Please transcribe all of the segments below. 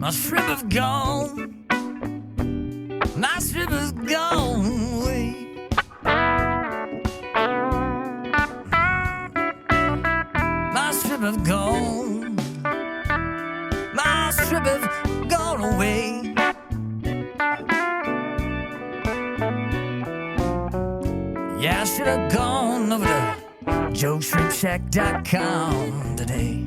My shrimp have gone. My shrimp has gone away. My shrimp have gone. My shrimp have gone away. Yeah, I should have gone over to joeshrimpshack.com today.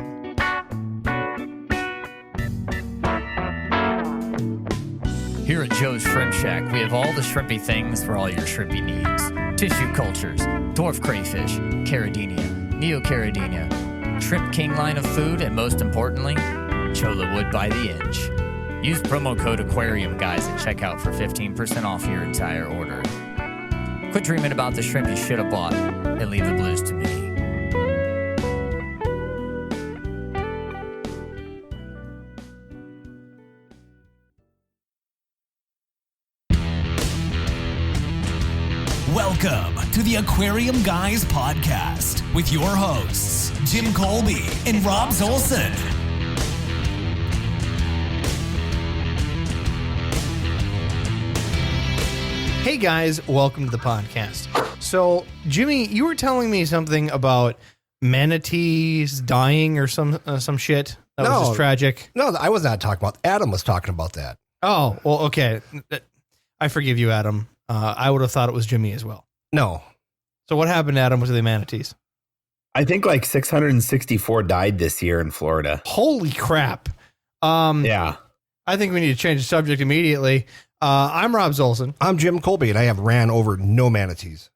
Here at Joe's Shrimp Shack, we have all the shrimpy things for all your shrimpy needs. Tissue cultures, dwarf crayfish, caridina, neocaridina, shrimp king line of food, and most importantly, chola wood by the inch. Use promo code aquariumguys at checkout for 15% off your entire order. Quit dreaming about the shrimp you should have bought and leave the blues to me. Welcome to the Aquarium Guys podcast with your hosts, Jim Colby and Rob Zolson. Hey guys, welcome to the podcast. So, Jimmy, you were telling me something about manatees dying or some shit. That was just tragic. No, I was not talking about. Adam was talking about that. Oh, well, okay. I forgive you, Adam. I would have thought it was Jimmy as well. No. So what happened, Adam, with the manatees? I think like 664 died this year in Florida. Holy crap. Yeah. I think we need to change the subject immediately. I'm Rob Zolson. I'm Jim Colby, and I have ran over no manatees.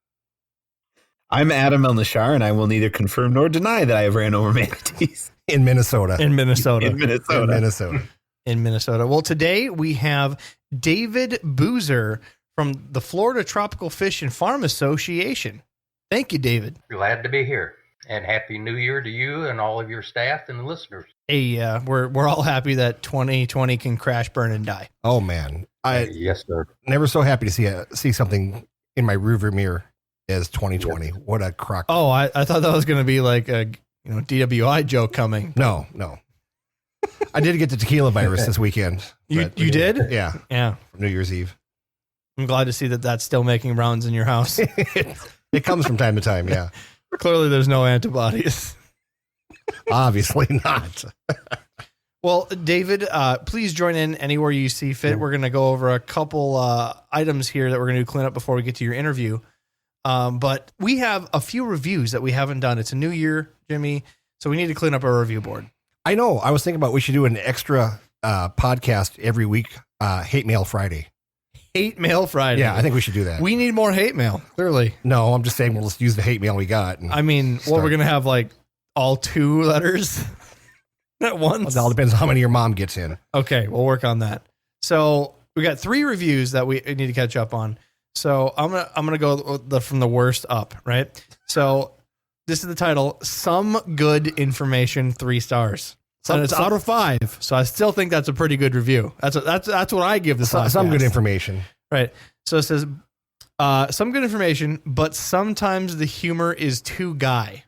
I'm Adam El-Nashar, and I will neither confirm nor deny that I have ran over manatees. In Minnesota. In Minnesota. In Minnesota. In Minnesota. In Minnesota. Well, today we have David Boozer from the Florida Tropical Fish and Farm Association. Thank you, David. Glad to be here. And Happy New Year to you and all of your staff and listeners. Hey, we're all happy that 2020 can crash, burn, and die. Oh, man. Yes, sir. Never so happy to see something in my rearview mirror as 2020. Yes. What a crock. Oh, I thought that was going to be like a DWI joke coming. No. I did get the tequila virus this weekend. You did? Yeah. Yeah. New Year's Eve. I'm glad to see that that's still making rounds in your house. It comes from time to time, yeah. Clearly there's no antibodies. Obviously not. Well, David, please join in anywhere you see fit. We're going to go over a couple items here that we're going to clean up before we get to your interview. But we have a few reviews that we haven't done. It's a new year, Jimmy, so we need to clean up our review board. I know. I was thinking about we should do an extra podcast every week, Hate Mail Friday. Hate Mail Friday. Yeah, I think we should do that. We need more hate mail, clearly. No, I'm just saying we'll just use the hate mail we got. I mean, we're going to have like all 2 letters at once? It all depends on how many your mom gets in. Okay, we'll work on that. So we got 3 reviews that we need to catch up on. So I'm gonna go from the worst up, right? So this is the title: Some Good Information, 3 stars. And it's out of 5, so I still think that's a pretty good review. That's what I give this. Some good information, right? So it says some good information, but sometimes the humor is too guy.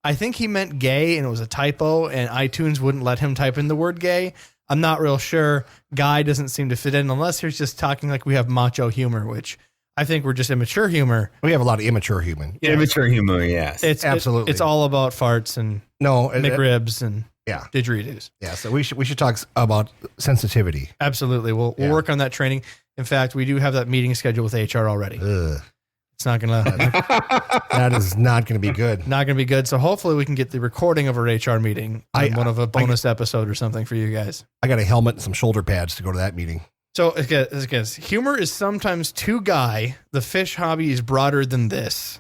I think he meant gay, and it was a typo, and iTunes wouldn't let him type in the word gay. I'm not real sure. Guy doesn't seem to fit in unless he's just talking like we have macho humor, which I think we're just immature humor. We have a lot of immature humor. Yeah. Immature humor, yes. It's absolutely. It's all about farts and McRibs and didgeridoos. Yeah, so we should talk about sensitivity. Absolutely. We'll work on that training. In fact, we do have that meeting scheduled with HR already. It's not going to... That is not going to be good. Not going to be good. So hopefully we can get the recording of our HR meeting on one of a bonus episode or something for you guys. I got a helmet and some shoulder pads to go to that meeting. So again, humor is sometimes too guy. The fish hobby is broader than this.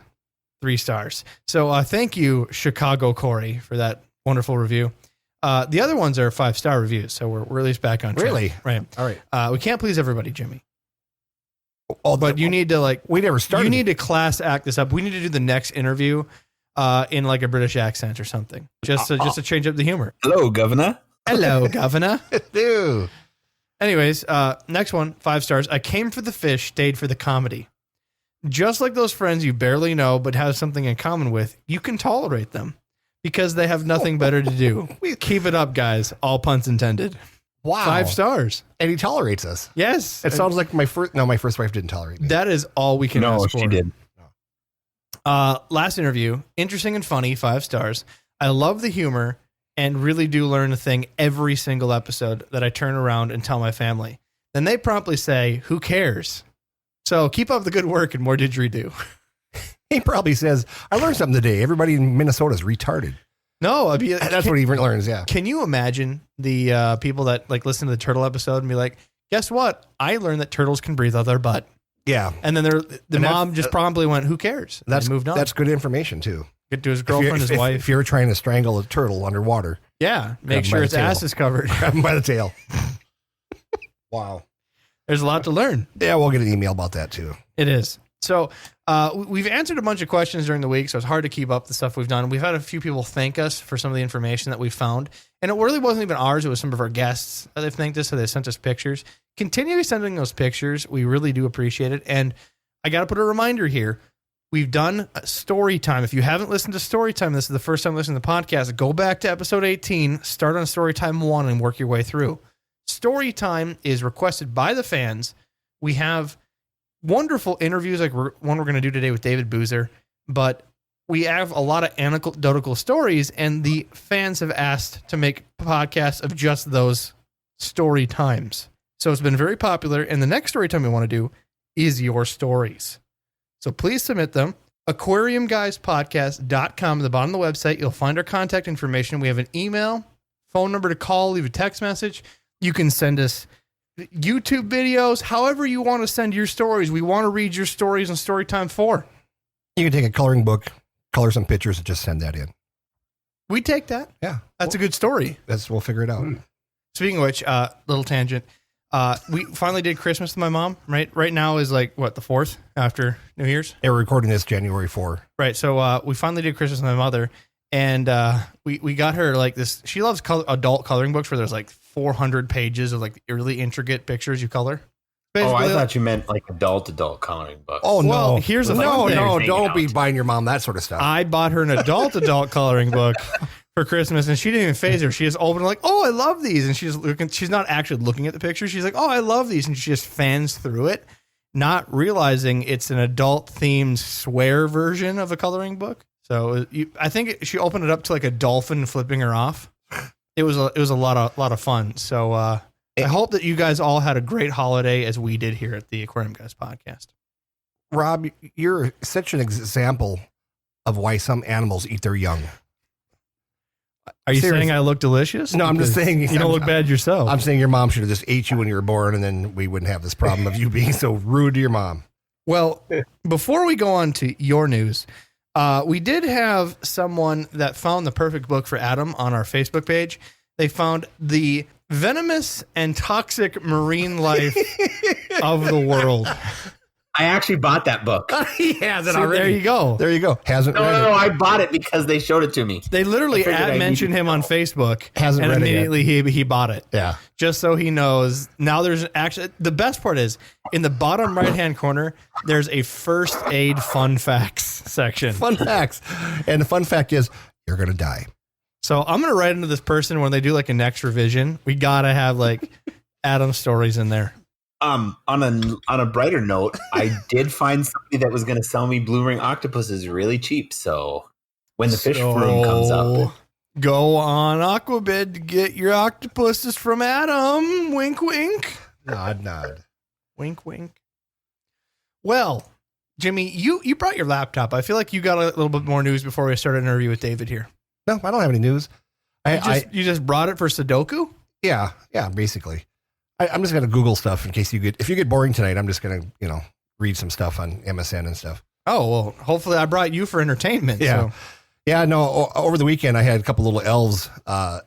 3 stars. So thank you, Chicago Corey, for that wonderful review. The other ones are 5-star reviews, so we're at least back on track. Really? Right. All right. We can't please everybody, Jimmy. Oh, but you need to we never started. You need to class act this up. We need to do the next interview in like a British accent or something, just to change up the humor. Hello, Governor. Hello, Governor. Dude. Anyways, next one, 5 stars. I came for the fish, stayed for the comedy. Just like those friends you barely know but have something in common with, you can tolerate them because they have nothing better to do. Keep it up, guys. All puns intended. Wow. 5 stars. And he tolerates us. Yes. It sounds like my first wife didn't tolerate me. That is all we can ask for. she did. Last interview, interesting and funny, 5 stars. I love the humor and really do learn a thing every single episode that I turn around and tell my family. Then they promptly say, who cares? So keep up the good work and more didgeridoo. He probably says, I learned something today. Everybody in Minnesota is retarded. No, That's what he learns, yeah. Can you imagine the people that like listen to the turtle episode and be like, guess what? I learned that turtles can breathe out their butt. Yeah. And then the mom just promptly went, who cares? That's moved on. That's good information, too. Get to his girlfriend, his wife. If you're trying to strangle a turtle underwater, Yeah. Make Grab him by sure the its tail. ass is covered. grab him by the tail. Wow. There's a lot to learn. Yeah, we'll get an email about that, too. It is. So we've answered a bunch of questions during the week, so it's hard to keep up the stuff we've done. We've had a few people thank us for some of the information that we found. And it really wasn't even ours. It was some of our guests that they've thanked us, so they sent us pictures. Continue sending those pictures. We really do appreciate it. And I got to put a reminder here. We've done story time. If you haven't listened to story time, this is the first time listening to the podcast, go back to episode 18, start on story time 1 and work your way through. Story time is requested by the fans. We have wonderful interviews like one we're going to do today with David Boozer, but we have a lot of anecdotal stories, and the fans have asked to make podcasts of just those story times. So it's been very popular, and the next story time we want to do is your stories. So please submit them. aquariumguyspodcast.com. At the bottom of the website, you'll find our contact information. We have an email, phone number to call, leave a text message. You can send us YouTube videos, however you want to send your stories. We want to read your stories on Storytime 4. You can take a coloring book, color some pictures, and just send that in. We take that. Yeah. That's a good story. We'll figure it out. Speaking of which, little tangent. We finally did Christmas with my mom, right? Right now is like, what, the 4th after New Year's? Yeah, we're recording this January 4. Right. So we finally did Christmas with my mother, and we got her like this. She loves adult coloring books where there's like 400 pages of like really intricate pictures you color. Oh, I Basically, thought you meant like adult coloring book. Oh, Well, no. here's the no, thing. no, Hanging don't be out. buying your mom that sort of stuff. I bought her an adult coloring book for Christmas, and she didn't even phase her. She just opened it like, oh, I love these. And she's looking, she's not actually looking at the picture. She's like, oh, I love these. And she just fans through it, not realizing it's an adult themed swear version of a coloring book. So I think she opened it up to like a dolphin flipping her off. It was a lot of fun. So I hope that you guys all had a great holiday as we did here at the Aquarium Guys podcast. Rob, you're such an example of why some animals eat their young. Are you Seriously. saying I look delicious? No, I'm just Because saying- you don't look bad yourself. I'm saying your mom should have just ate you when you were born, and then we wouldn't have this problem of you being so rude to your mom. Well, before we go on to your news, we did have someone that found the perfect book for Adam on our Facebook page. They found the venomous and toxic marine life of the world. I actually bought that book. He has it See, already. there you go. There you go. Hasn't No, read no, it. I bought it because they showed it to me. They literally I figured I mentioned needed him to on know. Facebook, Hasn't and read it yet. immediately he bought it. Yeah. Just so he knows. Now there's actually, the best part is in the bottom right-hand corner, there's a first aid fun facts section. Fun facts. And the fun fact is, you're going to die. So I'm going to write into this person when they do like a next revision. We got to have like Adam stories in there. On a brighter note, I did find somebody that was going to sell me blue ring octopuses really cheap. So when the fish room comes up, Go on Aquabid to get your octopuses from Adam. Wink, wink. Nod. Wink, wink. Well, Jimmy, you brought your laptop. I feel like you got a little bit more news before we started an interview with David here. No, I don't have any news. You just brought it for Sudoku? Yeah, basically. I'm just going to Google stuff in case if you get boring tonight, I'm just going to, read some stuff on MSN and stuff. Oh, well, hopefully I brought you for entertainment. Yeah. So. Yeah, no, over the weekend, I had a couple little elves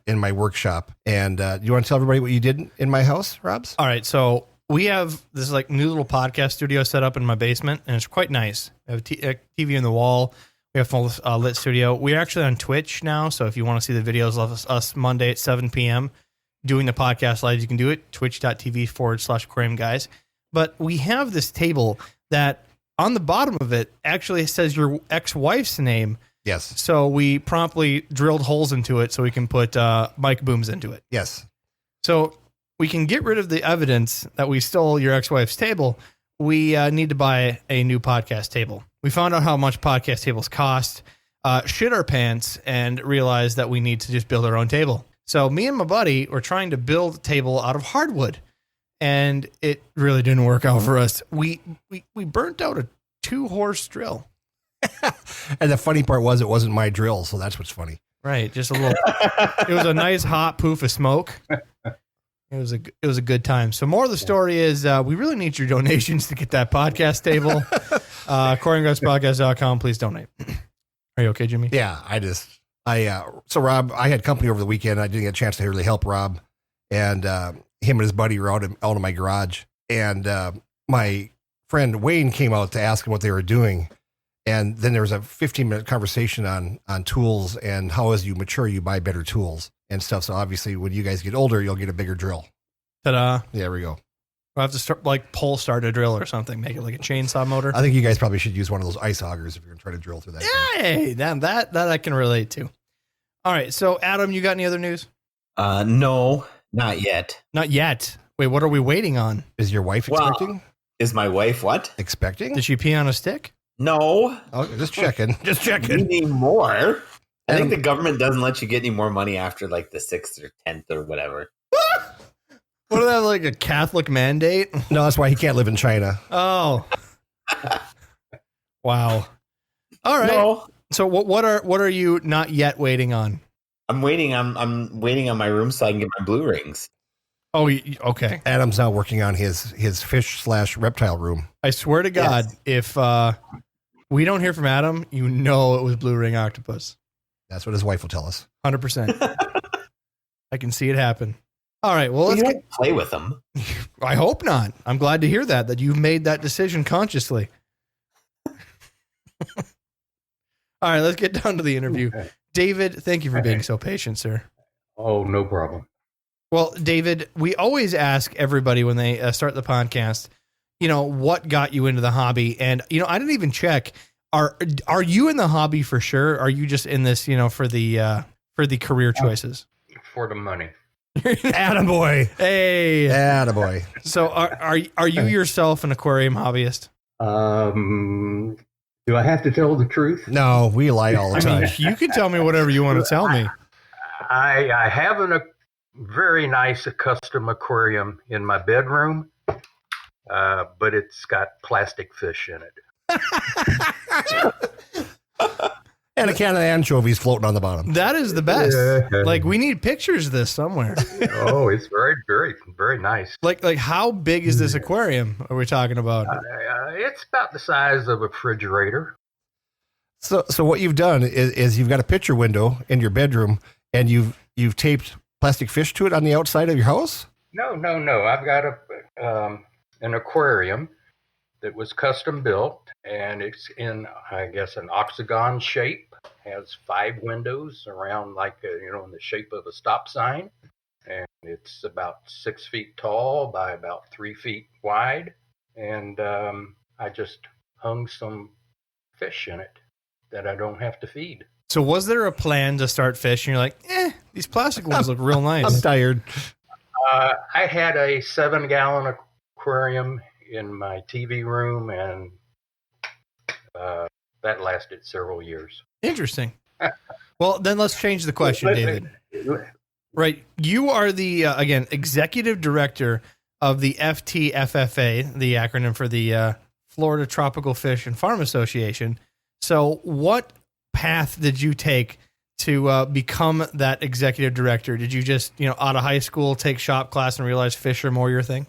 in my workshop. And you want to tell everybody what you did in my house, Robs? All right. So we have this like new little podcast studio set up in my basement, and it's quite nice. I have a TV on the wall. We have a full lit studio. We're actually on Twitch now. So if you want to see the videos of us Monday at 7 p.m. doing the podcast live, you can do it. Twitch.tv/aquarium guys. But we have this table that on the bottom of it actually says your ex-wife's name. Yes. So we promptly drilled holes into it so we can put mic booms into it. Yes. So we can get rid of the evidence that we stole your ex-wife's table, we need to buy a new podcast table. We found out how much podcast tables cost, shit our pants, and realized that we need to just build our own table. So me and my buddy were trying to build a table out of hardwood, and it really didn't work out for us. We burnt out a 2-horse drill. And the funny part was it wasn't my drill, so that's what's funny. Right, just a little. It was a nice hot poof of smoke. It was a good time. So more of the story is we really need your donations to get that podcast table. aquariumguyspodcast.com. Please donate. Are you okay, Jimmy? Yeah, so Rob, I had company over the weekend. I didn't get a chance to really help Rob, and him and his buddy were out in my garage, and my friend Wayne came out to ask him what they were doing. And then there was a 15-minute conversation on tools and how as you mature, you buy better tools and stuff. So obviously when you guys get older, you'll get a bigger drill. Ta-da. There we go. We'll have to start pull start a drill or something. Make it like a chainsaw motor. I think you guys probably should use one of those ice augers if you're going to try to drill through that. Hey, that I can relate to. All right. So Adam, you got any other news? No, not yet. Not yet. Wait, what are we waiting on? Is your wife expecting? Is my wife what? Expecting? Did she pee on a stick? No. Oh, just checking. Just You checking. need more. I think the government doesn't let you get any more money after like the 6th or 10th or whatever. What is that, like a Catholic mandate? No, that's why he can't live in China. Oh. Wow. All right. No. So what are you not yet waiting on? I'm waiting on my room so I can get my blue rings. Oh, okay. Adam's now working on his fish/reptile room. I swear to God, if we don't hear from Adam, you know it was blue ring octopus. That's what his wife will tell us. 100%. I can see it happen. All right. Well, let's You don't play with them. I hope not. I'm glad to hear that you've made that decision consciously. All right. Let's get down to the interview. David, thank you for being so patient, sir. Oh, no problem. Well, David, we always ask everybody when they start the podcast, what got you into the hobby? And, I didn't even check. Are you in the hobby for sure? Are you just in this, for the career choices? For the money. Attaboy. Hey. Attaboy. So are you yourself an aquarium hobbyist? Do I have to tell the truth? No, we lie all the time. You can tell me whatever you want to tell me. I have a very nice custom aquarium in my bedroom, but it's got plastic fish in it. And a can of anchovies floating on the bottom. That is the best. Like, we need pictures of this somewhere. Oh, it's very, very, very nice. Like how big is this aquarium are we talking about? It's about the size of a refrigerator. So what you've done is you've got a picture window in your bedroom, and you've taped plastic fish to it on the outside of your house? No. I've got an aquarium that was custom built, and it's in, I guess, an octagon shape. Has 5 windows around in the shape of a stop sign. And it's about 6 feet tall by about 3 feet wide. And I just hung some fish in it that I don't have to feed. So was there a plan to start fish? And you're like, these plastic ones look real nice. I'm tired. I had a 7-gallon aquarium in my TV room, and that lasted several years. Interesting. Well, then let's change the question, David. Right. You are the, again, executive director of the FTFFA, the acronym for the Florida Tropical Fish and Farm Association. So what path did you take to become that executive director? Did you just, out of high school, take shop class and realize fish are more your thing?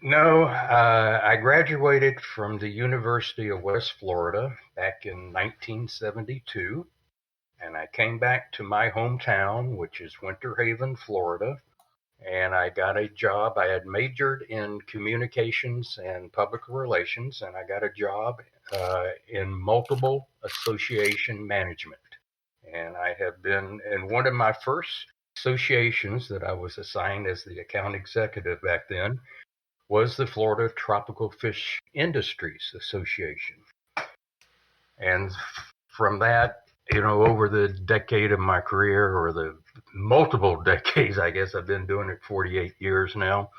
No, I graduated from the University of West Florida back in 1972, and I came back to my hometown, which is Winter Haven, Florida, and I got a job. I had majored in communications and public relations, and I got a job in multiple association management. And I have been in one of my first associations that I was assigned as the account executive back then was the Florida Tropical Fish Industries Association. And from that, over the decade of my career, or the multiple decades. I guess I've been doing it 48 years now.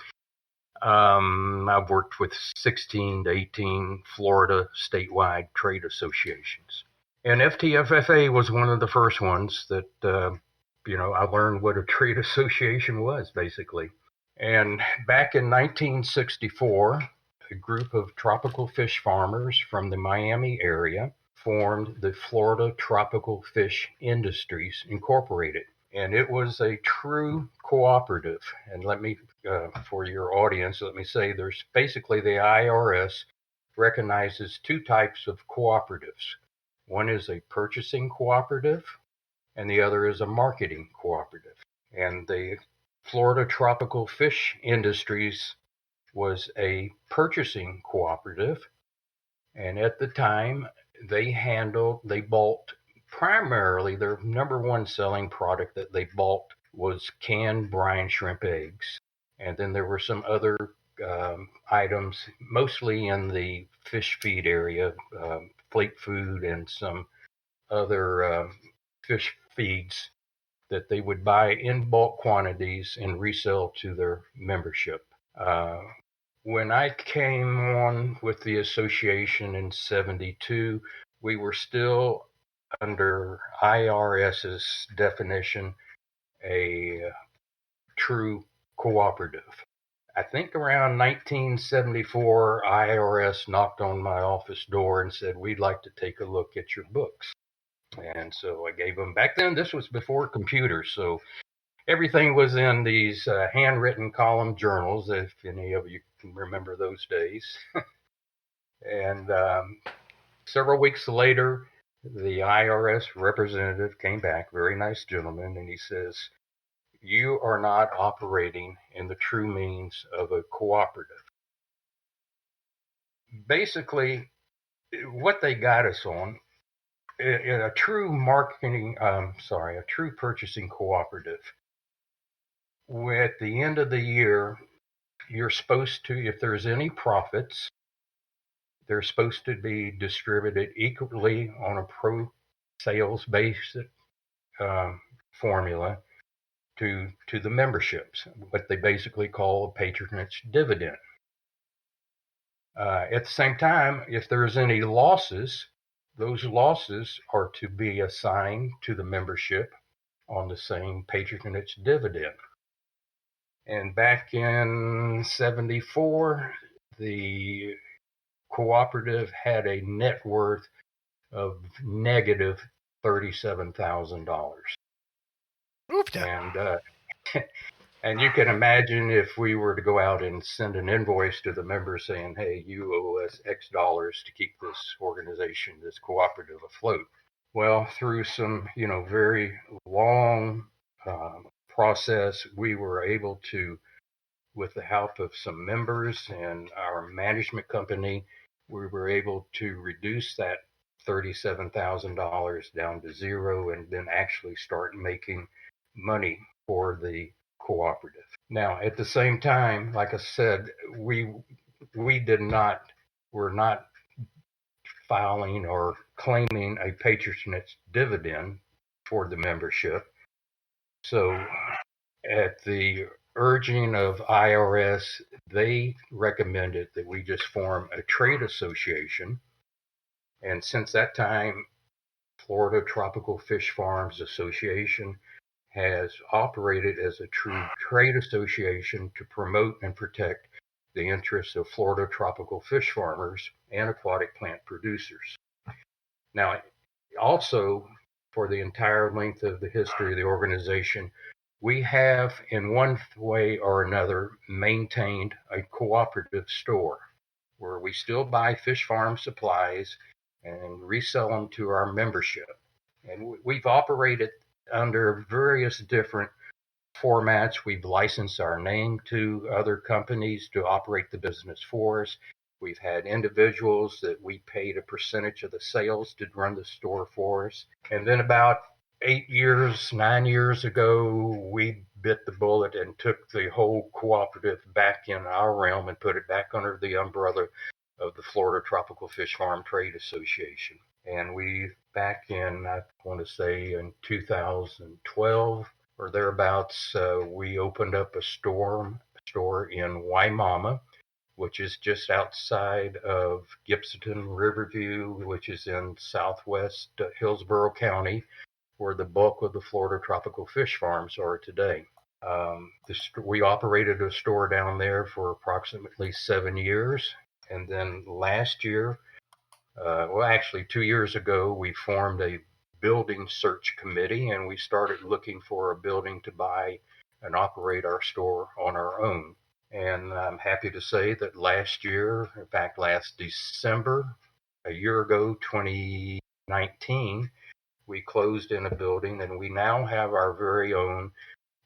I've worked with 16 to 18 Florida statewide trade associations. And FTFFA was one of the first ones that, I learned what a trade association was, basically. And back in 1964, a group of tropical fish farmers from the Miami area formed the Florida Tropical Fish Industries Incorporated. And it was a true cooperative. And let me, for your audience, let me say there's basically the IRS recognizes two types of cooperatives. One is a purchasing cooperative, and the other is a marketing cooperative. And the Florida Tropical Fish Industries was a purchasing cooperative. And at the time, they bought primarily their number one selling product that they bought was canned brine shrimp eggs. And then there were some other items, mostly in the fish feed area, flake food and some other fish feeds that they would buy in bulk quantities and resell to their membership. When I came on with the association in 72, we were still under IRS's definition a true cooperative. I think around 1974, IRS knocked on my office door and said, "We'd like to take a look at your books." And so I gave them, back then, this was before computers, so everything was in these handwritten column journals, if any of you can remember those days. And several weeks later, the IRS representative came back, very nice gentleman, and he says, "You are not operating in the true means of a cooperative." Basically, what they got us on, in a true purchasing cooperative, at the end of the year, you're supposed to, if there's any profits, they're supposed to be distributed equally on a pro sales based formula to the memberships, what they basically call a patronage dividend. At the same time, if there's any losses, those losses are to be assigned to the membership on the same patronage dividend. And back in 74, the cooperative had a net worth of negative $37,000. And you can imagine if we were to go out and send an invoice to the members saying, "Hey, you owe us X dollars to keep this organization, this cooperative afloat." Well, through some, very long process, we were able to, with the help of some members and our management company, we were able to reduce that $37,000 down to zero and then actually start making money for the cooperative. Now, at the same time, like I said, we were not filing or claiming a patronage dividend for the membership. So at the urging of IRS, they recommended that we just form a trade association. And since that time, Florida Tropical Fish Farms Association has operated as a true trade association to promote and protect the interests of Florida tropical fish farmers and aquatic plant producers. Now, also, for the entire length of the history of the organization, we have, in one way or another, maintained a cooperative store where we still buy fish farm supplies and resell them to our membership. And we've operated under various different formats. We've licensed our name to other companies to operate the business for us. We've had individuals that we paid a percentage of the sales to run the store for us. And then about 9 years ago, we bit the bullet and took the whole cooperative back in our realm and put it back under the umbrella of the Florida Tropical Fish Farm Trade Association. And we, back in, I want to say in 2012 or thereabouts, we opened up a store in Waimama, which is just outside of Gibsonton, Riverview, which is in southwest Hillsborough County, where the bulk of the Florida tropical fish farms are today. We operated a store down there for approximately 7 years. And then last year, actually 2 years ago, we formed a building search committee, and we started looking for a building to buy and operate our store on our own. And I'm happy to say that last year, in fact, last December, a year ago, 2019, we closed in a building, and we now have our very own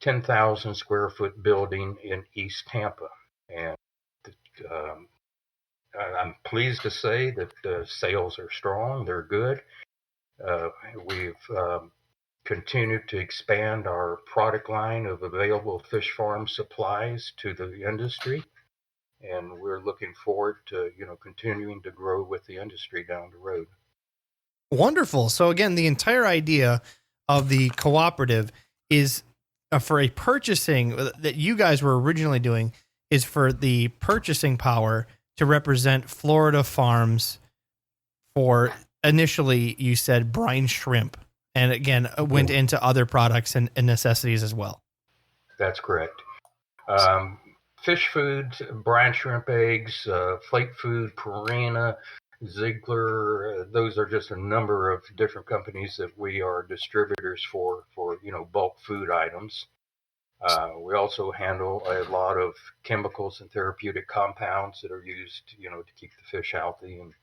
10,000 square foot building in East Tampa. And I'm pleased to say that sales are strong, they're good. We've continued to expand our product line of available fish farm supplies to the industry. And we're looking forward to, continuing to grow with the industry down the road. Wonderful. So again, the entire idea of the cooperative is for a purchasing that you guys were originally doing is for the purchasing power to represent Florida farms for initially you said brine shrimp, and again went into other products and necessities as well. That's correct. Fish foods, brine shrimp eggs, flake food, Purina, Ziegler, those are just a number of different companies that we are distributors for bulk food items. We also handle a lot of chemicals and therapeutic compounds that are used, to keep the fish healthy, and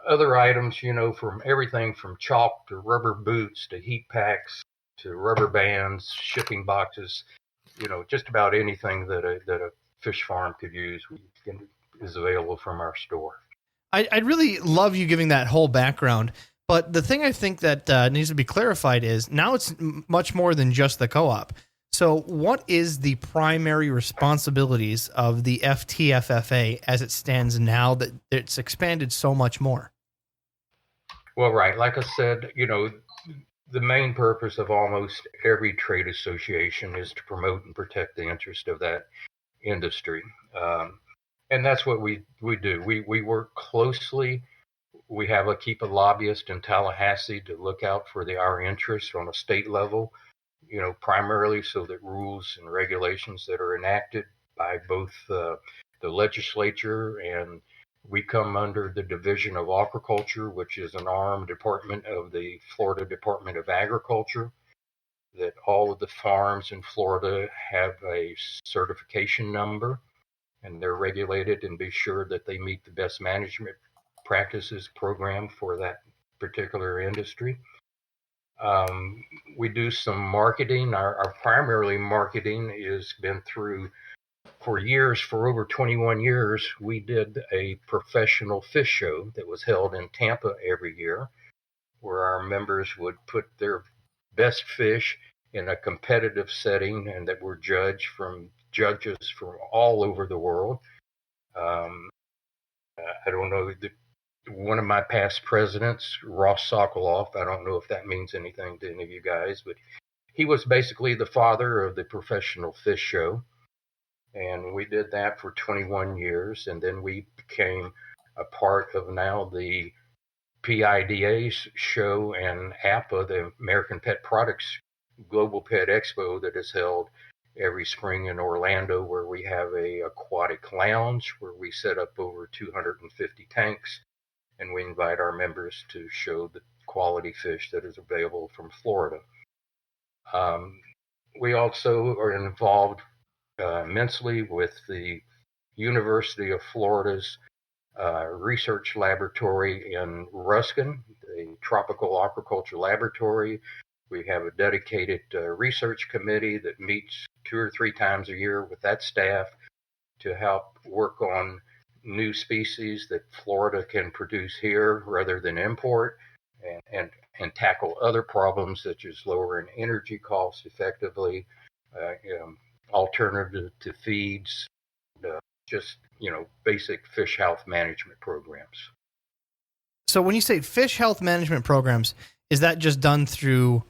other items, from everything from chalk to rubber boots to heat packs to rubber bands, shipping boxes, just about anything that a fish farm could use is available from our store. I'd really love you giving that whole background, but the thing I think that needs to be clarified is now it's much more than just the co-op. So what is the primary responsibilities of the FTFFA as it stands now that it's expanded so much more? Well, right. Like I said, the main purpose of almost every trade association is to promote and protect the interest of that industry. And that's what we do. We work closely. We keep a lobbyist in Tallahassee to look out for our interests on a state level, primarily so that rules and regulations that are enacted by both the legislature, and we come under the Division of Aquaculture, which is an arm department of the Florida Department of Agriculture, that all of the farms in Florida have a certification number, and they're regulated and be sure that they meet the best management practices program for that particular industry. We do some marketing. Our primarily marketing has been through, for over 21 years, we did a professional fish show that was held in Tampa every year, where our members would put their best fish in a competitive setting and that were judged from judges from all over the world. I don't know, one of my past presidents, Ross Sokoloff, I don't know if that means anything to any of you guys, but he was basically the father of the professional fish show. And we did that for 21 years. And then we became a part of now the PIDA show and APA, the American Pet Products Global Pet Expo, that is held every spring in Orlando, where we have a aquatic lounge where we set up over 250 tanks, and we invite our members to show the quality fish that is available from Florida. We also are involved immensely with the University of Florida's research laboratory in Ruskin, the Tropical Aquaculture Laboratory. We have a dedicated research committee that meets 2 or 3 times a year with that staff to help work on new species that Florida can produce here rather than import, and tackle other problems such as lowering energy costs effectively, alternative to feeds, just basic fish health management programs. So when you say fish health management programs, is that just done through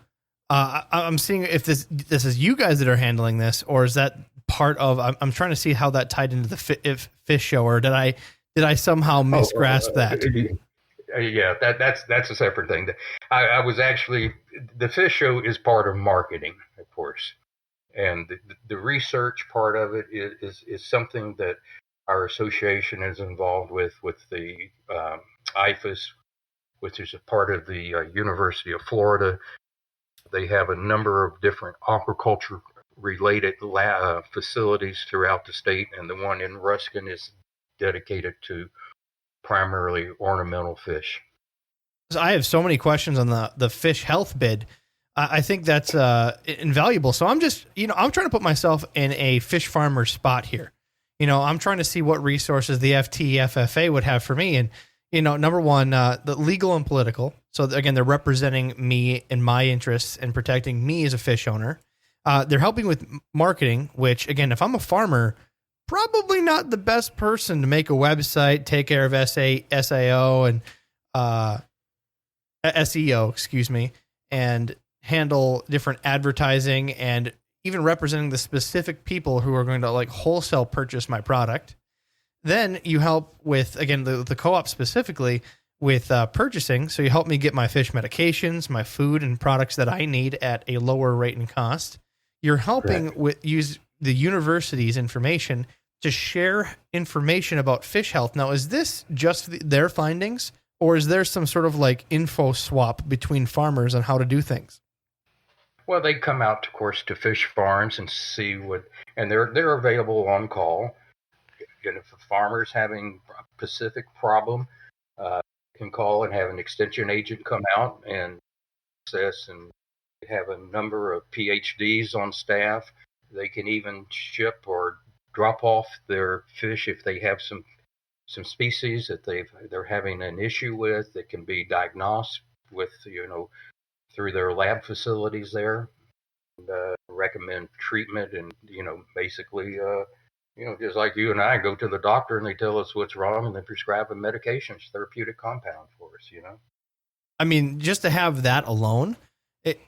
I'm seeing if this is you guys that are handling this, or is that part of? I'm trying to see how that tied into the fish show, or did I somehow misgrasp that? Yeah, that's a separate thing. I was actually, the fish show is part of marketing, of course, and the research part of it is something that our association is involved with the IFAS, which is a part of the University of Florida. They have a number of different aquaculture related facilities throughout the state, and the one in Ruskin is dedicated to primarily ornamental fish. So I have so many questions on the fish health bid. I think that's invaluable. So I'm just, I'm trying to put myself in a fish farmer spot here. I'm trying to see what resources the FTFFA would have for me. And, number one, the legal and political. So again, they're representing me and my interests and protecting me as a fish owner. They're helping with marketing, which again, if I'm a farmer, probably not the best person to make a website, take care of SEO and SEO, excuse me, and handle different advertising and even representing the specific people who are going to like wholesale purchase my product. Then you help with, again, the co-op specifically with purchasing. So you help me get my fish medications, my food and products that I need at a lower rate and cost. You're helping use the university's information to share information about fish health. Now, is this just their findings, or is there some sort of like info swap between farmers on how to do things? Well, they come out, of course, to fish farms and see and they're available on call. And if a farmer's having a specific problem, can call and have an extension agent come out and assess, and have a number of PhDs on staff. They can even ship or drop off their fish if they have some species that they're having an issue with that can be diagnosed with, through their lab facilities there, and recommend treatment, and basically just like you and I go to the doctor and they tell us what's wrong and they prescribe a medication, therapeutic compound for us. I mean, just to have that alone, it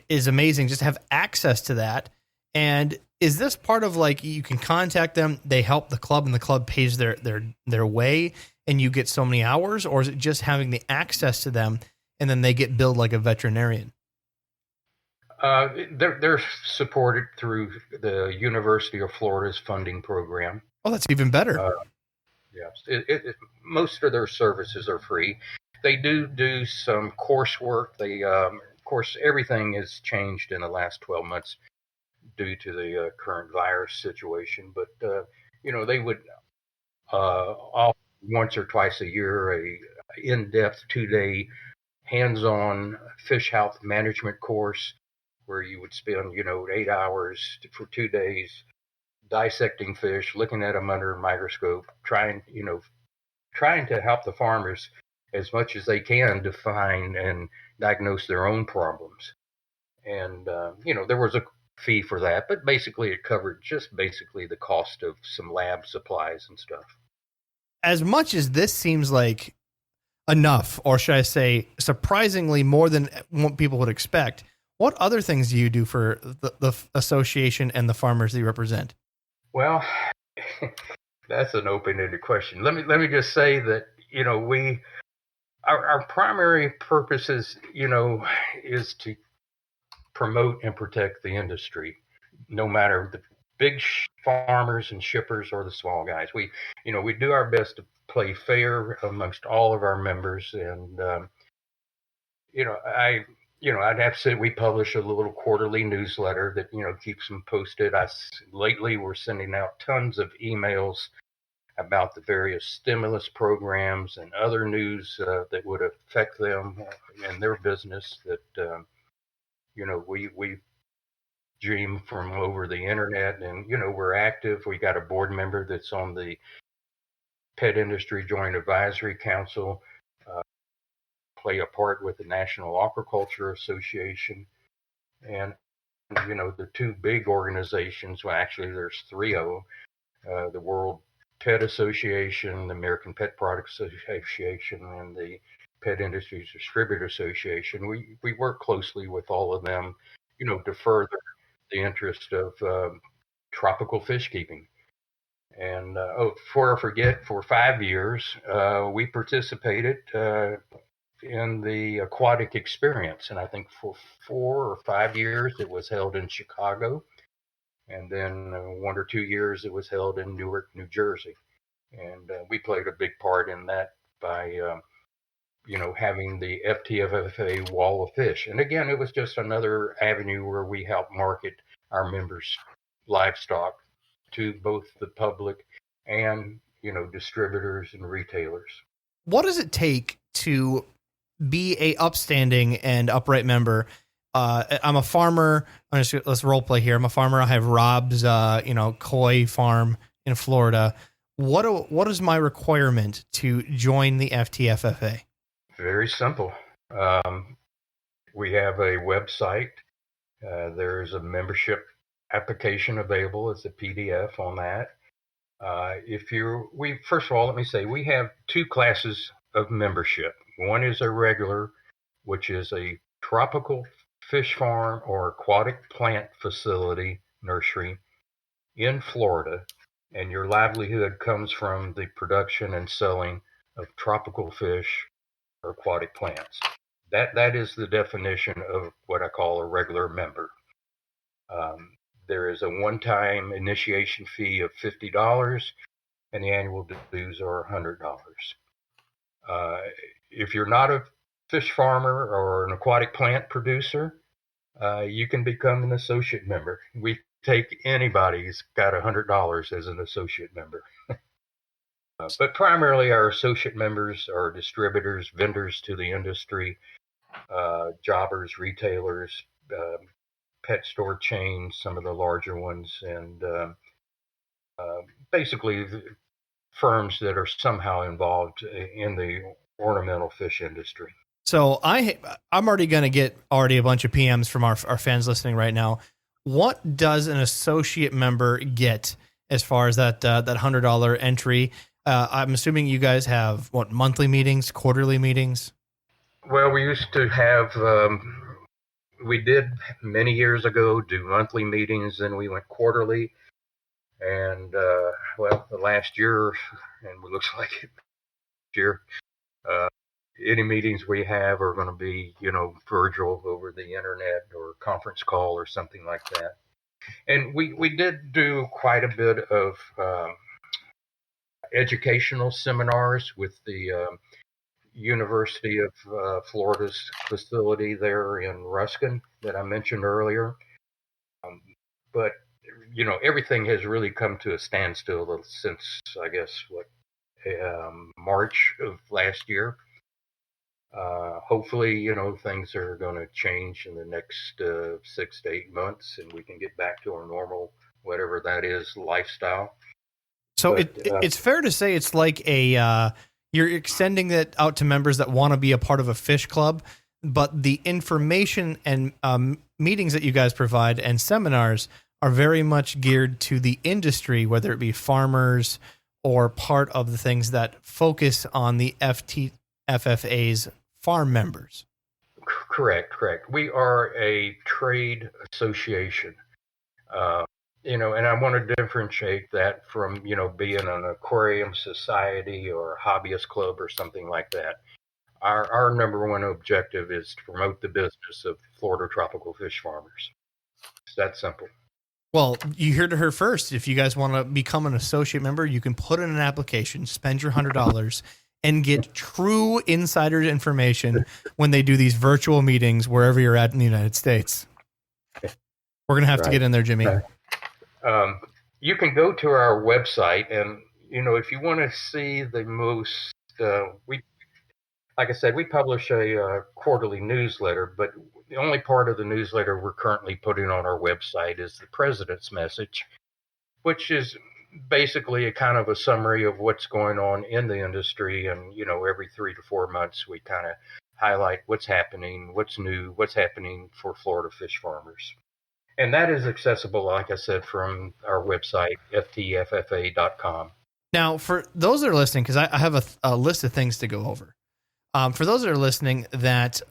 is amazing. Just to have access to that. And is this part of like, you can contact them, they help the club, and the club pays their way, and you get so many hours? Or is it just having the access to them and then they get billed like a veterinarian? They're supported through the University of Florida's funding program. Oh, that's even better. Yes, most of their services are free. They do some coursework. They, of course, everything has changed in the last 12 months due to the current virus situation. But they would offer once or twice a year a in-depth 2-day hands-on fish health management course, where you would spend, 8 hours for 2 days dissecting fish, looking at them under a microscope, trying to help the farmers as much as they can define and diagnose their own problems. And, there was a fee for that, but basically it covered just basically the cost of some lab supplies and stuff. As much as this seems like enough, or should I say surprisingly more than what people would expect, what other things do you do for the association and the farmers that you represent? Well, that's an open-ended question. Let me just say that, our primary purpose is to promote and protect the industry, no matter the big farmers and shippers or the small guys. We do our best to play fair amongst all of our members, and I'd have to say we publish a little quarterly newsletter that keeps them posted. Lately we're sending out tons of emails about the various stimulus programs and other news that would affect them and their business that we dream from over the internet. And we're active. We got a board member that's on the Pet Industry Joint Advisory Council, play a part with the National Aquaculture Association, and the two big organizations. Well, actually there's three of them: the World Pet Association, the American Pet Products Association, and the Pet Industries Distributor Association. We work closely with all of them, to further the interest of tropical fish keeping. And before I forget, for 5 years, we participated in the aquatic experience. And I think for 4 or 5 years, it was held in Chicago. And then 1 or 2 years, it was held in Newark, New Jersey. And we played a big part in that by, having the FTFFA wall of fish. And again, it was just another avenue where we help market our members' livestock to both the public and, distributors and retailers. What does it take to be a upstanding and upright member? I'm a farmer. Let's role play here. I'm a farmer. I have Rob's, koi farm in Florida. What is my requirement to join the FTFFA? Very simple. We have a website. There's a membership application available. It's a PDF on that. First of all, let me say we have 2 classes of membership. One is a regular, which is a tropical fish farm or aquatic plant facility nursery in Florida, and your livelihood comes from the production and selling of tropical fish or aquatic plants. That is the definition of what I call a regular member. There is a one-time initiation fee of $50, and the annual dues are $100. If you're not a fish farmer or an aquatic plant producer, you can become an associate member. We take anybody who's got $100 as an associate member. But primarily our associate members are distributors, vendors to the industry, jobbers, retailers, pet store chains, some of the larger ones, and basically firms that are somehow involved in the ornamental fish industry. So I'm already going to get a bunch of PMs from our fans listening right now. What does an associate member get as far as that $100 entry? I'm assuming you guys have monthly meetings, quarterly meetings? Well, we used to have, we did many years ago do monthly meetings, then we went quarterly. And, the last year, and it looks like this year, any meetings we have are going to be, virtual over the internet or conference call or something like that. And we did do quite a bit of educational seminars with the University of Florida's facility there in Ruskin that I mentioned earlier. But, everything has really come to a standstill since, I guess, March of last year. Hopefully, things are going to change in the next 6 to 8 months and we can get back to our normal, whatever that is, lifestyle. So it's fair to say it's like you're extending it out to members that want to be a part of a fish club, but the information and meetings that you guys provide and seminars are very much geared to the industry, whether it be farmers or part of the things that focus on the FTFFA's farm members. Correct. We are a trade association. And I want to differentiate that from, being an aquarium society or a hobbyist club or something like that. Our number one objective is to promote the business of Florida tropical fish farmers. It's that simple. Well, you heard to her first. If you guys want to become an associate member, you can put in an application, spend your $100, and get true insider information when they do these virtual meetings wherever you're at in the United States. We're going to have to get in there, Jimmy. You can go to our website and, if you want to see the most, like I said, we publish a quarterly newsletter, but the only part of the newsletter we're currently putting on our website is the president's message, which is basically a kind of a summary of what's going on in the industry. And, every 3 to 4 months, we kind of highlight what's happening, what's new, what's happening for Florida fish farmers. And that is accessible, like I said, from our website, ftffa.com. Now, for those that are listening, because I have a list of things to go over. For those that are listening that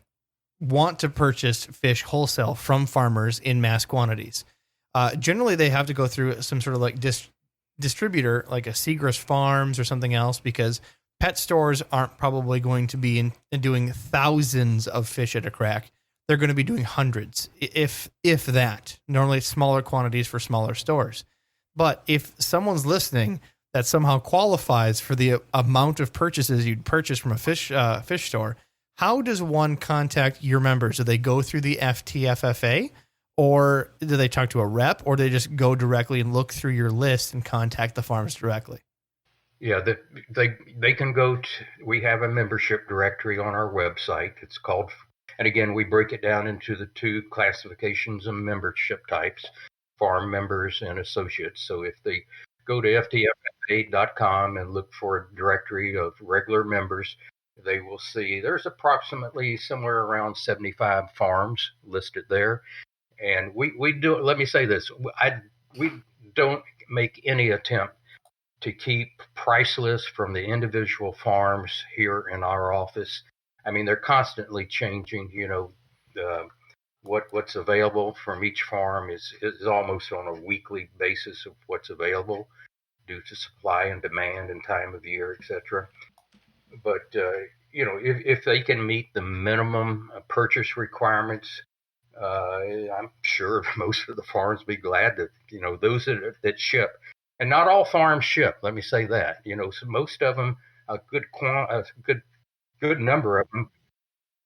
want to purchase fish wholesale from farmers in mass quantities, generally they have to go through some sort of like distributor, like a Seagrass Farms or something else, because pet stores aren't probably going to be doing thousands of fish at a crack. They're going to be doing hundreds, if that. Normally smaller quantities for smaller stores. But if someone's listening that somehow qualifies for the amount of purchases you'd purchase from a fish store, how does one contact your members? Do they go through the FTFFA, or do they talk to a rep, or do they just go directly and look through your list and contact the farmers directly? Yeah, they can go to, we have a membership directory on our website. It's called, and again, we break it down into the two classifications of membership types, farm members and associates. So if they go to ftffa.com and look for a directory of regular members, they will see there's approximately somewhere around 75 farms listed there. And we do, let me say this, we don't make any attempt to keep price lists from the individual farms here in our office. I mean, they're constantly changing, what's available from each farm is almost on a weekly basis of what's available due to supply and demand and time of year, etc. But, if they can meet the minimum purchase requirements, I'm sure most of the farms be glad to, those that ship. And not all farms ship, let me say that. So most of them, a good number of them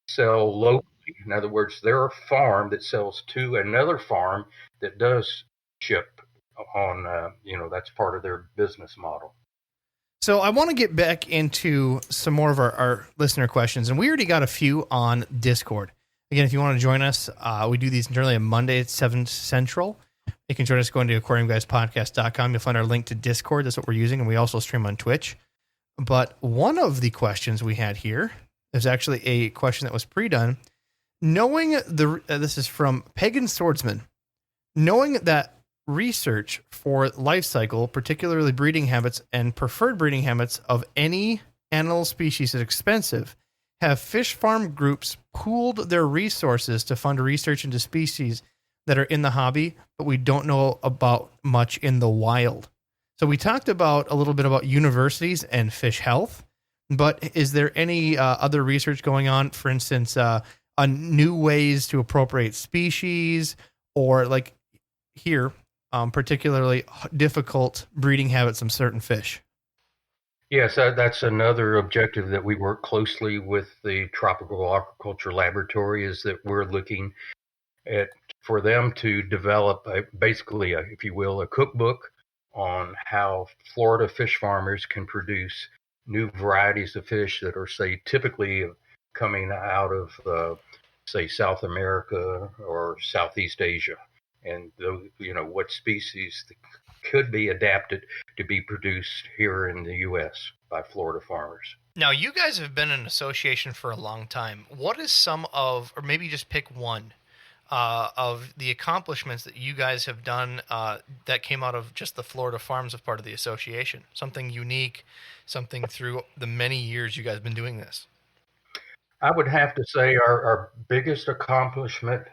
sell locally. In other words, they're a farm that sells to another farm that does ship on, that's part of their business model. So I want to get back into some more of our listener questions, and we already got a few on Discord. Again, if you want to join us, we do these generally on Monday at 7 Central. You can join us going to aquariumguyspodcast.com. You'll find our link to Discord. That's what we're using, and we also stream on Twitch. But one of the questions we had here is actually a question that was pre-done. This is from Pagan Swordsman. Knowing that research for life cycle, particularly breeding habits and preferred breeding habits of any animal species is expensive, have fish farm groups pooled their resources to fund research into species that are in the hobby, but we don't know about much in the wild. So we talked about a little bit about universities and fish health, but is there any other research going on, for instance, on new ways to appropriate species, or like here, particularly difficult breeding habits of certain fish? Yes, that's another objective that we work closely with the Tropical Aquaculture Laboratory, is that we're looking at for them to develop basically, if you will, a cookbook on how Florida fish farmers can produce new varieties of fish that are, say, typically coming out of, say, South America or Southeast Asia. And, what species could be adapted to be produced here in the U.S. by Florida farmers. Now, you guys have been an association for a long time. What is some of, or maybe just pick one, of the accomplishments that you guys have done that came out of just the Florida farms of part of the association? Something unique, something through the many years you guys have been doing this. I would have to say our biggest accomplishment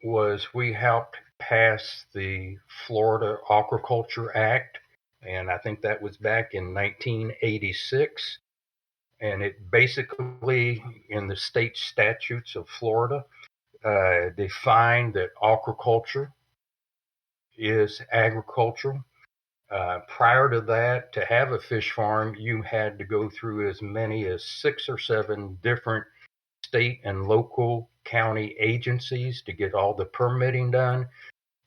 was we helped pass the Florida Aquaculture Act, and I think that was back in 1986. And it basically, in the state statutes of Florida, defined that aquaculture is agriculture. Prior to that, to have a fish farm, you had to go through as many as 6 or 7 different state and local county agencies to get all the permitting done.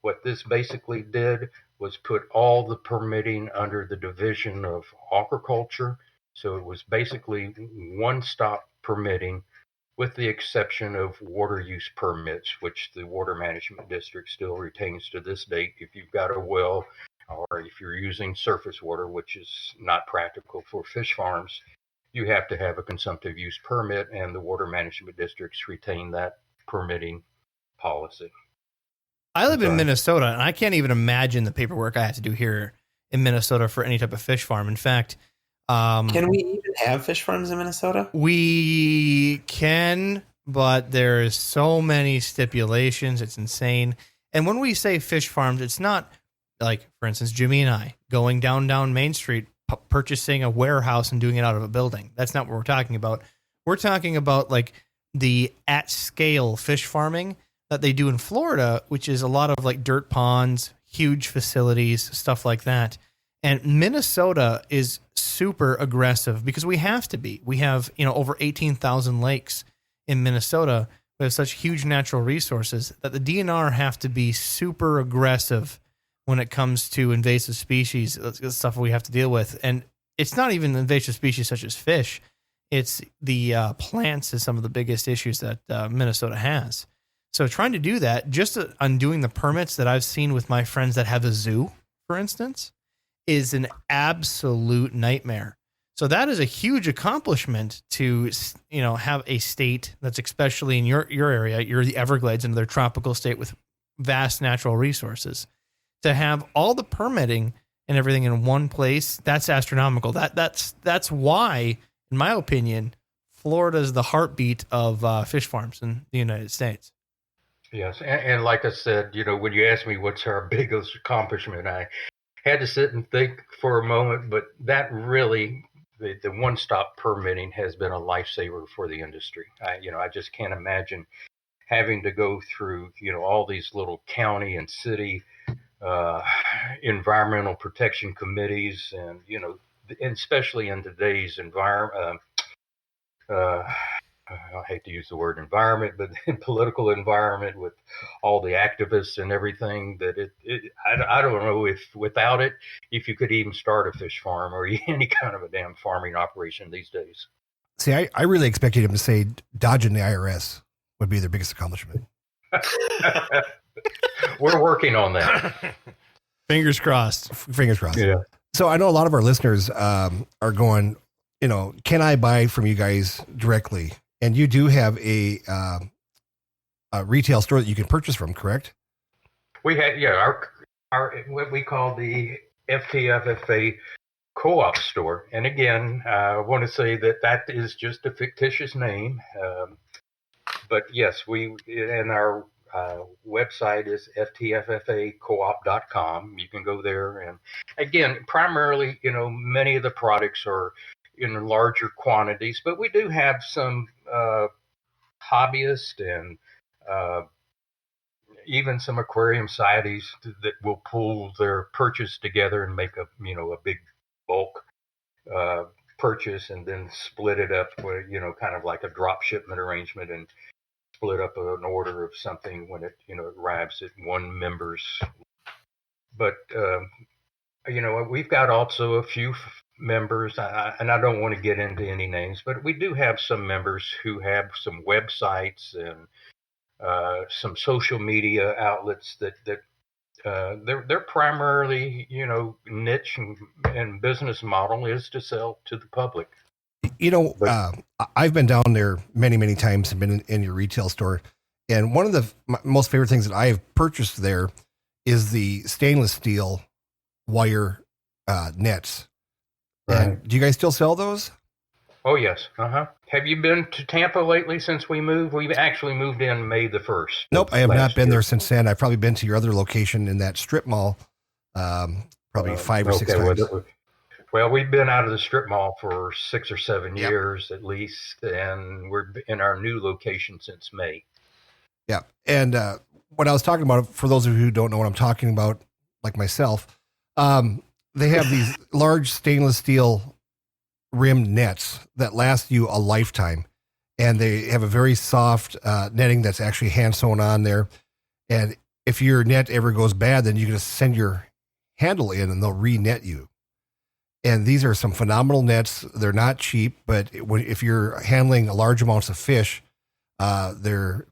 What this basically did was put all the permitting under the Division of Aquaculture. So it was basically one-stop permitting, with the exception of water use permits, which the Water Management District still retains to this date. If you've got a well, or if you're using surface water, which is not practical for fish farms, you have to have a consumptive use permit, and the Water Management Districts retain that permitting policy. I live in Minnesota, and I can't even imagine the paperwork I have to do here in Minnesota for any type of fish farm. In fact, Can we even have fish farms in Minnesota? We can, but there's so many stipulations. It's insane. And when we say fish farms, it's not like, for instance, Jimmy and I going down Main Street, purchasing a warehouse and doing it out of a building. That's not what we're talking about. We're talking about like the at scale fish farming that they do in Florida, which is a lot of like dirt ponds, huge facilities, stuff like that. And Minnesota is super aggressive because we have to be. We have, over 18,000 lakes in Minnesota. We have such huge natural resources that the DNR have to be super aggressive when it comes to invasive species, that's stuff we have to deal with. And it's not even invasive species such as fish. It's the plants is some of the biggest issues that Minnesota has. So trying to do that, just undoing the permits that I've seen with my friends that have a zoo, for instance, is an absolute nightmare. So that is a huge accomplishment to, have a state that's, especially in your area, you're the Everglades, and they're a tropical state with vast natural resources. To have all the permitting and everything in one place, that's astronomical. That's why, in my opinion, Florida is the heartbeat of fish farms in the United States. Yes, and like I said, when you asked me what's our biggest accomplishment, I had to sit and think for a moment, but that really, the one-stop permitting has been a lifesaver for the industry. I just can't imagine having to go through, all these little county and city environmental protection committees, and and especially in today's environment, I hate to use the word environment, but in political environment with all the activists and everything, that I don't know if without it, if you could even start a fish farm or any kind of a damn farming operation these days. See, I really expected him to say dodging the IRS would be their biggest accomplishment. We're working on that. Fingers crossed. Fingers crossed. Yeah. So I know a lot of our listeners are going, can I buy from you guys directly? And you do have a retail store that you can purchase from, correct? We had, our what we call the FTFFA co-op store. And again, I want to say that is just a fictitious name. But yes, and our website is ftffacoop.com. You can go there. And again, primarily, many of the products are in larger quantities, but we do have some hobbyists and even some aquarium societies that will pull their purchase together and make a big bulk purchase and then split it up with, kind of like a drop shipment arrangement, and split up an order of something when it, arrives at one member's. But, we've got also a few members, and I don't want to get into any names, but we do have some members who have some websites and some social media outlets that they're primarily, niche and business model is to sell to the public. I've been down there many, many times and been in your retail store. And one of the most favorite things that I have purchased there is the stainless steel wire nets. Right. And do you guys still sell those? Oh, yes. Have you been to Tampa lately since we moved? We actually moved in May the 1st. Nope, I have not been there since then. I've probably been to your other location in that strip mall probably 5 or 6 times. Well, we've been out of the strip mall for 6 or 7 years at least, and we're in our new location since May. Yeah, and what I was talking about, for those of you who don't know what I'm talking about, like myself, they have these large stainless steel rimmed nets that last you a lifetime, and they have a very soft netting that's actually hand sewn on there. And if your net ever goes bad, then you can just send your handle in and they'll re-net you. And these are some phenomenal nets. They're not cheap, but if you're handling large amounts of fish, they're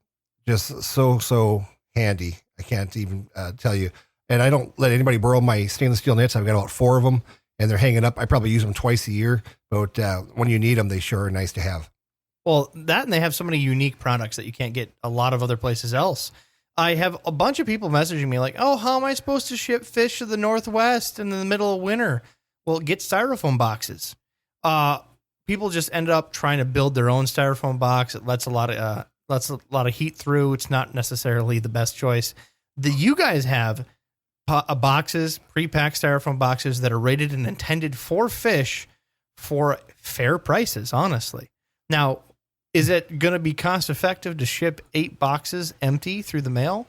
just so handy. I can't even tell you. And I don't let anybody borrow my stainless steel nets. I've got about 4 of them, and they're hanging up. I probably use them twice a year, but when you need them, they sure are nice to have. Well, that, and they have so many unique products that you can't get a lot of other places else. I have a bunch of people messaging me like, oh, how am I supposed to ship fish to the Northwest in the middle of winter? Well, get styrofoam boxes. People just ended up trying to build their own styrofoam box. It lets a lot of heat through. It's not necessarily the best choice. You guys have boxes, pre-packed styrofoam boxes that are rated and intended for fish for fair prices, honestly. Now, is it going to be cost effective to ship 8 boxes empty through the mail?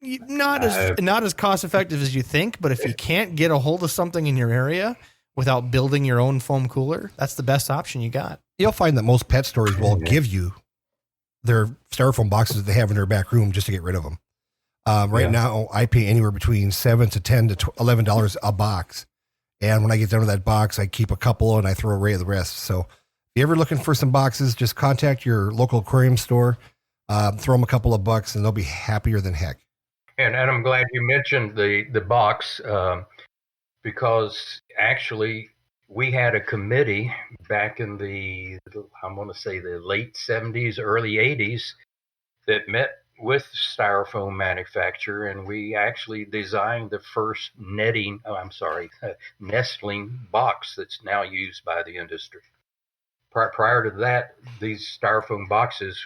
Not as cost effective as you think, but if you can't get a hold of something in your area without building your own foam cooler, that's the best option you got. You'll find that most pet stores will give you their styrofoam boxes that they have in their back room just to get rid of them. Now, I pay anywhere between $7 to $10 to $11 a box. And when I get done with that box, I keep a couple and I throw away the rest. So if you're ever looking for some boxes, just contact your local aquarium store, throw them a couple of bucks, and they'll be happier than heck. And I'm glad you mentioned the box because actually we had a committee back in the late 70s, early 80s that met with styrofoam manufacturer, and we actually designed the first nestling box that's now used by the industry. Prior to that, these styrofoam boxes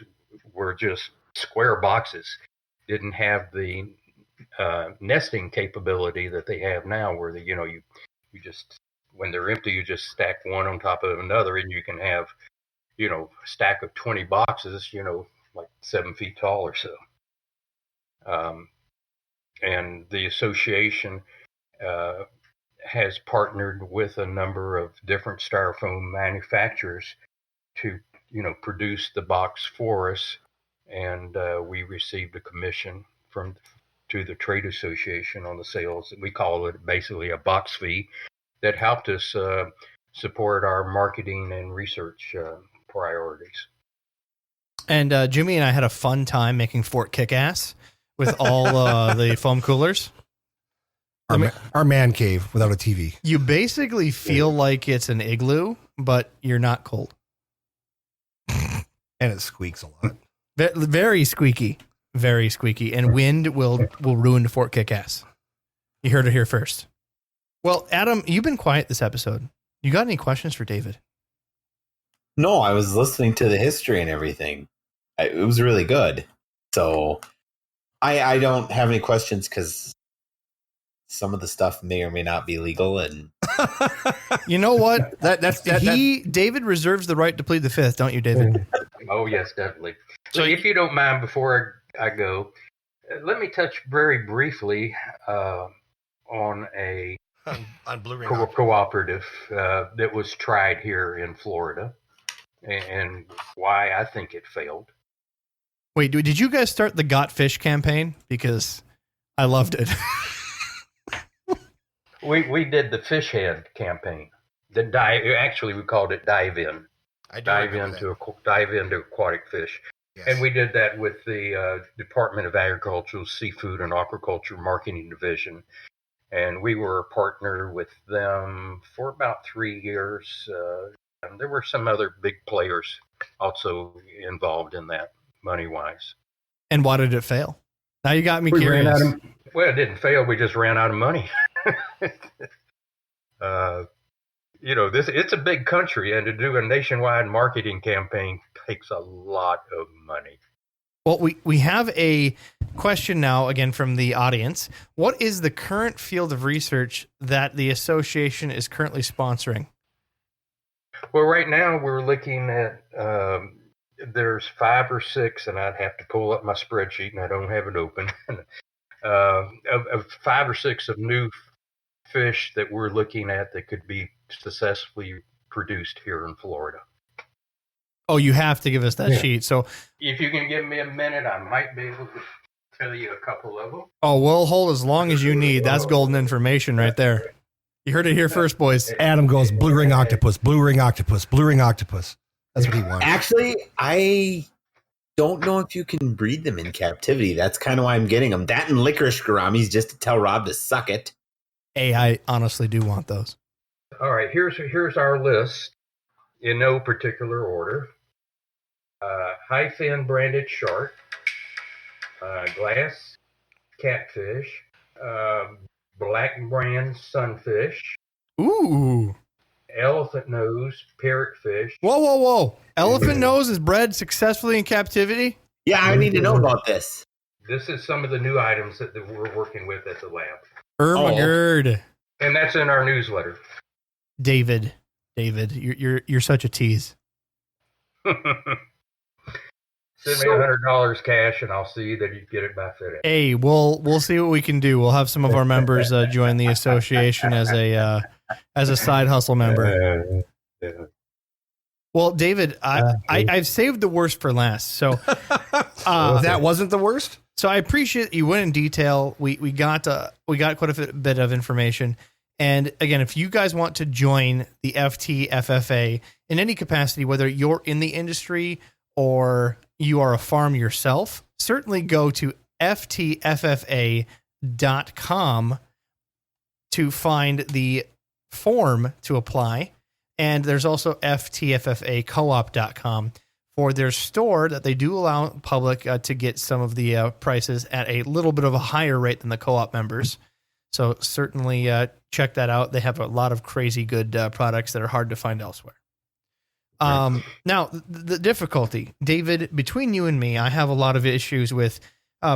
were just square boxes, didn't have the nesting capability that they have now, where you just, when they're empty, you just stack one on top of another, and you can have a stack of 20 boxes, like 7 feet tall or so. And the association has partnered with a number of different styrofoam manufacturers to, produce the box for us. And we received a commission to the trade association on the sales. We call it basically a box fee that helped us support our marketing and research priorities. And Jimmy and I had a fun time making Fort Kick-Ass with all the foam coolers. Our man cave without a TV. You basically feel like it's an igloo, but you're not cold. And it squeaks a lot. Very squeaky. Very squeaky. And wind will ruin Fort Kick-Ass. You heard it here first. Well, Adam, you've been quiet this episode. You got any questions for David? No, I was listening to the history and everything. It was really good. So I don't have any questions because some of the stuff may or may not be legal. And you know what? David reserves the right to plead the fifth, don't you, David? Oh, yes, definitely. So if you don't mind, before I go, let me touch very briefly on a Blue Ring cooperative that was tried here in Florida and why I think it failed. Wait, did you guys start the Got Fish campaign? Because I loved it. We did the fish head campaign. Actually, we called it Dive In. Dive into aquatic fish. Yes. And we did that with the Department of Agricultural, Seafood, and Aquaculture Marketing Division. And we were a partner with them for about 3 years. And there were some other big players also involved in that, money-wise. And why did it fail? Now you got me curious. Well, it didn't fail. We just ran out of money. It's a big country, and to do a nationwide marketing campaign takes a lot of money. Well, we have a question now, again, from the audience. What is the current field of research that the association is currently sponsoring? Well, right now we're looking at, there's 5 or 6, and I'd have to pull up my spreadsheet, and I don't have it open, of 5 or 6 of new fish that we're looking at that could be successfully produced here in Florida. Oh, you have to give us that sheet. So if you can give me a minute, I might be able to tell you a couple of them. Oh, we'll hold as long as you need. That's golden information right there. You heard it here first, boys. Adam goes, blue ring octopus, blue ring octopus, blue ring octopus. That's what he wants. Actually, I don't know if you can breed them in captivity. That's kind of why I'm getting them. That and licorice gouramis just to tell Rob to suck it. Hey, I honestly do want those. All right, here's our list in no particular order. High fin branded shark, glass catfish, black brand sunfish. Ooh. elephant nose, parrotfish. Whoa. Elephant nose is bred successfully in captivity? Yeah, I need to know about this. This is some of the new items that we're working with at the lab. Ermagerd. And that's in our newsletter. David, you're such a tease. Send me $100 cash, and I'll see that you get it by FedEx. Hey, we'll see what we can do. We'll have some of our members join the association as a side hustle member. Well, David, I've saved the worst for last. So That wasn't the worst? So I appreciate you went in detail. We got quite a bit of information. And again, if you guys want to join the FTFFA in any capacity, whether you're in the industry or you are a farm yourself, certainly go to ftffa.com to find the form to apply. And there's also ftffacoop.com for their store that they do allow public to get some of the prices at a little bit of a higher rate than the co-op members. So certainly check that out. They have a lot of crazy good products that are hard to find elsewhere. Now, the difficulty, David, between you and me, I have a lot of issues with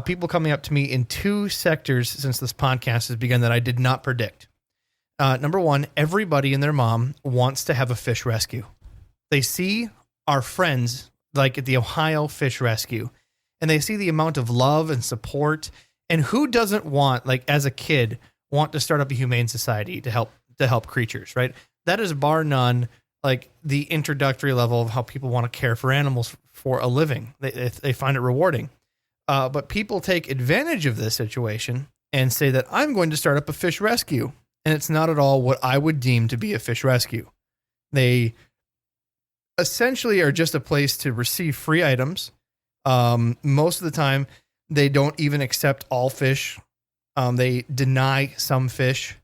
people coming up to me in two sectors since this podcast has begun that I did not predict. Number one, everybody and their mom wants to have a fish rescue. They see our friends like at the Ohio Fish Rescue, and they see the amount of love and support. And who doesn't want, like as a kid, want to start up a humane society to help creatures, right? That is bar none, like the introductory level of how people want to care for animals for a living. They find it rewarding. But people take advantage of this situation and say that I'm going to start up a fish rescue. And it's not at all what I would deem to be a fish rescue. They essentially are just a place to receive free items. Most of the time, they don't even accept all fish. They deny some fish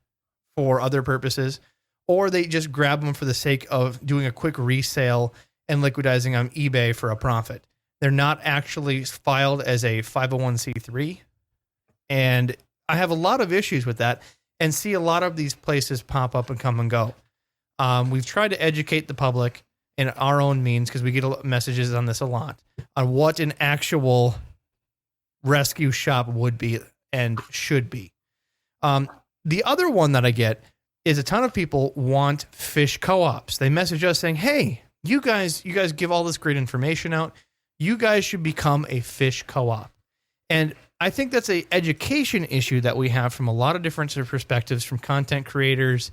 for other purposes, or they just grab them for the sake of doing a quick resale and liquidizing on eBay for a profit. They're not actually filed as a 501c3. And I have a lot of issues with that and see a lot of these places pop up and come and go. We've tried to educate the public in our own means, because we get messages on this a lot, on what an actual rescue shop would be and should be. The other one that I get is a ton of people want fish co-ops. They message us saying, hey, you guys give all this great information out. You guys should become a fish co-op. And I think that's an education issue that we have from a lot of different perspectives, from content creators,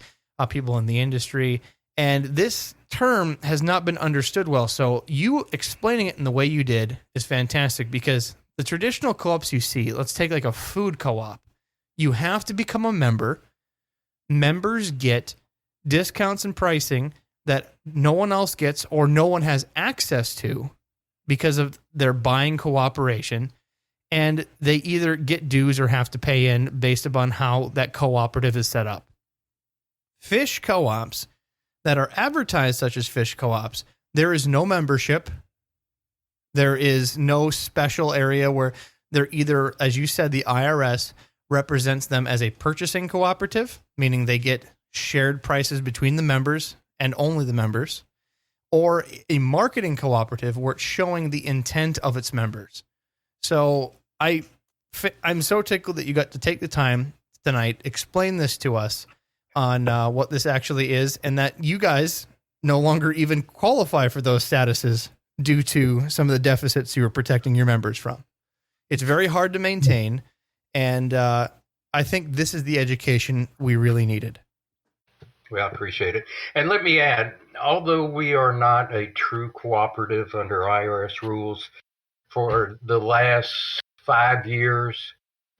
people in the industry. And this term has not been understood well. So you explaining it in the way you did is fantastic, because the traditional co-ops you see, let's take like a food co-op. You have to become a member. Members get discounts and pricing that no one else gets or no one has access to because of their buying cooperation. And they either get dues or have to pay in based upon how that cooperative is set up. Fish co-ops that are advertised such as fish co-ops, there is no membership. There is no special area where they're either, as you said, the IRS represents them as a purchasing cooperative, meaning they get shared prices between the members and only the members, or a marketing cooperative where it's showing the intent of its members. So I'm so tickled that you got to take the time tonight, explain this to us on what this actually is, and that you guys no longer even qualify for those statuses due to some of the deficits you were protecting your members from. It's very hard to maintain, and I think this is the education we really needed. Well, I appreciate it. And let me add, although we are not a true cooperative under IRS rules, for the last 5 years,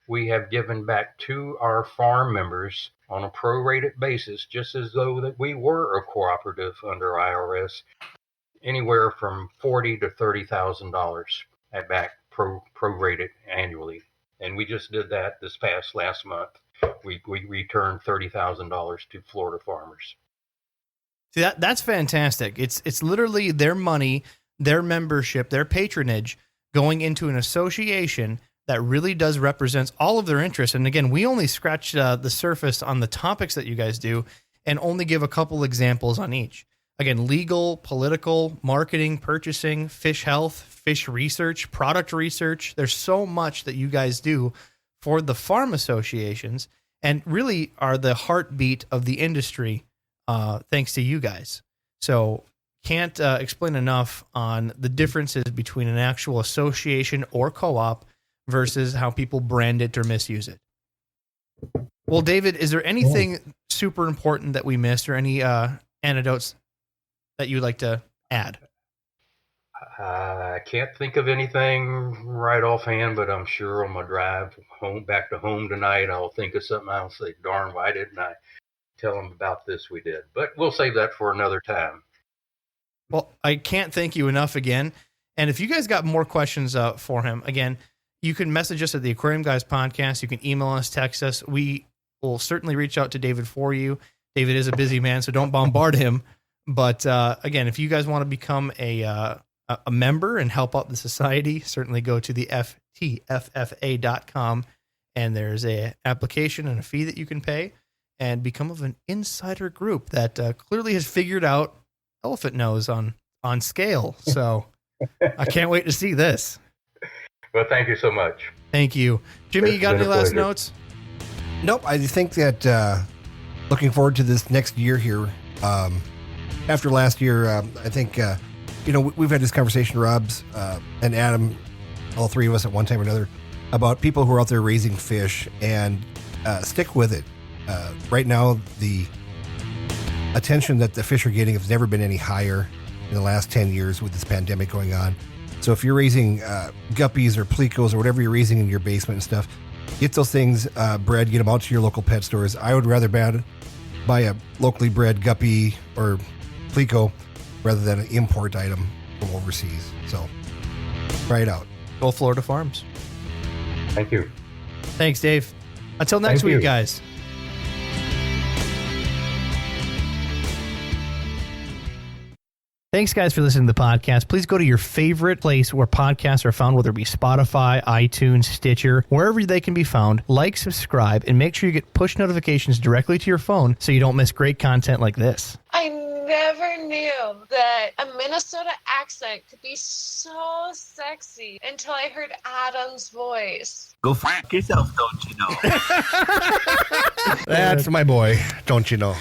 we have given back to our farm members on a prorated basis, just as though that we were a cooperative under IRS, anywhere from $40,000 to $30,000 at back prorated annually. And we just did that this last month. We returned $30,000 to Florida farmers. See, that's fantastic. It's literally their money, their membership, their patronage going into an association that really does represent all of their interests. And again, we only scratch the surface on the topics that you guys do. and only give a couple examples on each. Again, legal, political, marketing, purchasing, fish health, fish research, product research. There's so much that you guys do for the farm associations and really are the heartbeat of the industry, thanks to you guys. So can't explain enough on the differences between an actual association or co-op versus how people brand it or misuse it. Well, David, is there anything super important that we missed or any anecdotes that you'd like to add? I can't think of anything right offhand, but I'm sure on my drive home back to home tonight, I'll think of something. I'll say, darn, why didn't I tell them about this we did? But we'll save that for another time. Well, I can't thank you enough again. And if you guys got more questions for him, again, you can message us at the Aquarium Guys Podcast. You can email us, text us. We will certainly reach out to David for you. David is a busy man, so don't bombard him. But again, if you guys want to become a member and help out the society, certainly go to the ftffa.com, and there's a application and a fee that you can pay and become of an insider group that clearly has figured out elephant nose on scale. So I can't wait to see this. Well, thank you so much. Thank you. Jimmy, you got any last pleasure. notes? Nope. I think that looking forward to this next year here. After last year, I think, we've had this conversation, Rob's and Adam, all three of us at one time or another, about people who are out there raising fish, and stick with it. Right now, the attention that the fish are getting has never been any higher in the last 10 years with this pandemic going on. So if you're raising guppies or plecos or whatever you're raising in your basement and stuff, get those things bred, get them out to your local pet stores. I would rather buy a locally bred guppy or pleco rather than an import item from overseas. So try it out. Go Florida Farms. Thank you. Thanks, Dave. Until next Thank you. week, guys. Thanks, guys, for listening to the podcast. Please go to your favorite place where podcasts are found, whether it be Spotify, iTunes, Stitcher, wherever they can be found. Like, subscribe, and make sure you get push notifications directly to your phone so you don't miss great content like this. I never knew that a Minnesota accent could be so sexy until I heard Adam's voice. Go fuck yourself, don't you know? That's my boy. Don't you know?